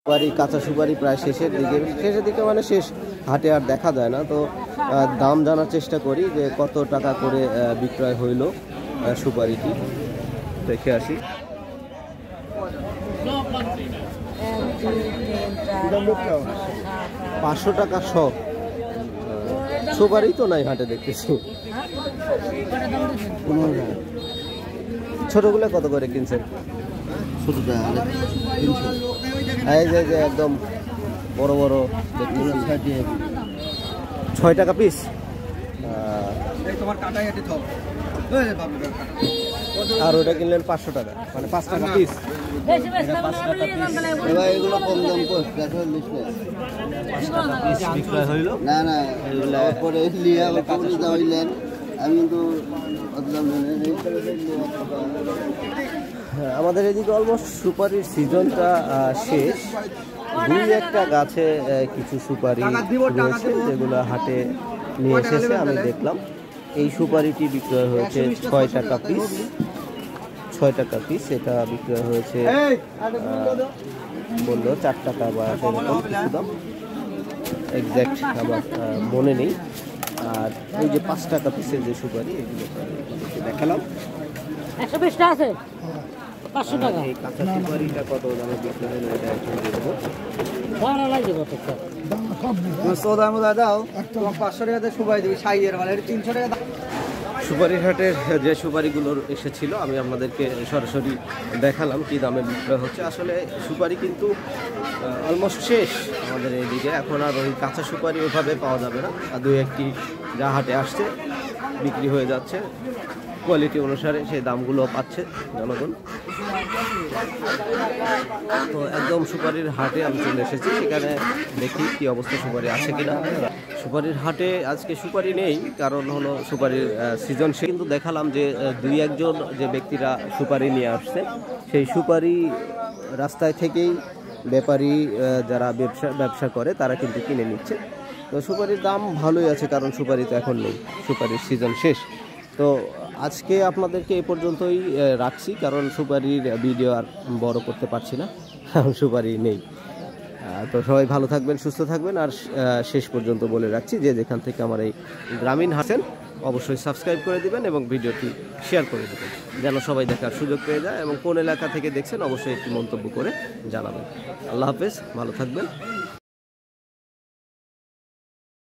সুপারি কাঁচা সুপারি প্রায় শেষের দিকে মানে শেষ হাটে আর দেখা যায় না। তো দাম জানার চেষ্টা করি যে কত টাকা করে বিক্রয় হইল সুপারিটি, দেখে আসি। 500 টাকা শ সুপারি তো নাই হাটে দেখতেছি। ছোটগুলো কত করে কিনছেন? এই যে একদম বড় বড় 6 টাকা পিস। আর ওটা কিনলেন 500 টাকা, মানে 5 টাকা পিস। এগুলো কম দাম বিক্রয় হইল না না, পরে আমি কিন্তু আমাদের এদিকে অলমোস্ট সুপারির সিজনটা শেষ। দুই একটা গাছে কিছু সুপারি রয়েছে যেগুলো হাটে নিয়ে এসেছে, আমি দেখলাম। এই সুপারিটি বিক্রয় হয়েছে 6 টাকা পিস। 6 টাকা পিস এটা বিক্রয় হয়েছে, বললো 4 টাকা বা সেরকম কিছু দাম, এক্স্যাক্ট আমার মনে নেই। আর ওই যে 5 টাকা পিসের যে সুপারি, এগুলো দেখালাম। 120 টা আছে, 500 টাকা। এই কাঁচা সুপারিটা কত দামে বিক্রয় হলো এটা একটু দেখবো। ভাড়া লাগবে কত টাকা? সোদা মোদা দাও, 500 টাকাতে সুপারি দিবি, 300 টাকা। সুপারির হাটের যে সুপারিগুলো এসেছিল আমি আপনাদেরকে সরাসরি দেখালাম কি দামে বিক্রয় হচ্ছে। আসলে সুপারি কিন্তু অলমোস্ট শেষ আমাদের এইদিকে। এখন আর ওই কাঁচা সুপারি ওইভাবে পাওয়া যাবে না, আর দুই একটি যা হাটে আসছে বিক্রি হয়ে যাচ্ছে। কোয়ালিটি অনুসারে সেই দামগুলো পাচ্ছে জনগণ। তো একদম সুপারির হাটে আমি চলে এসেছি, সেখানে দেখি কি অবস্থা, সুপারি আছে কিনা। সুপারির হাটে আজকে সুপারি নেই, কারণ হলো সুপারির সিজন। সে কিন্তু দেখালাম যে দুই একজন যে ব্যক্তিরা সুপারি নিয়ে আসছে, সেই সুপারি রাস্তায় থেকেই ব্যাপারী যারা ব্যবসা করে তারা কিন্তু কিনে নিচ্ছে। তো সুপারির দাম ভালোই আছে, কারণ সুপারি তো এখন নেই, সুপারির সিজন শেষ। তো আজকে আপনাদেরকে এ পর্যন্তই রাখছি, কারণ সুপারির ভিডিও আর বড় করতে পারছি না, কারণ সুপারি নেই। তো সবাই ভালো থাকবেন, সুস্থ থাকবেন। আর শেষ পর্যন্ত বলে রাখছি যে যেখান থেকে আমার এই গ্রামীণ হাসেন অবশ্যই সাবস্ক্রাইব করে দিবেন এবং ভিডিওটি শেয়ার করে দেবেন, যেন সবাই দেখার সুযোগ পেয়ে যায়। এবং কোন এলাকা থেকে দেখছেন অবশ্যই একটি মন্তব্য করে জানাবেন। আল্লাহ হাফেজ, ভালো থাকবেন।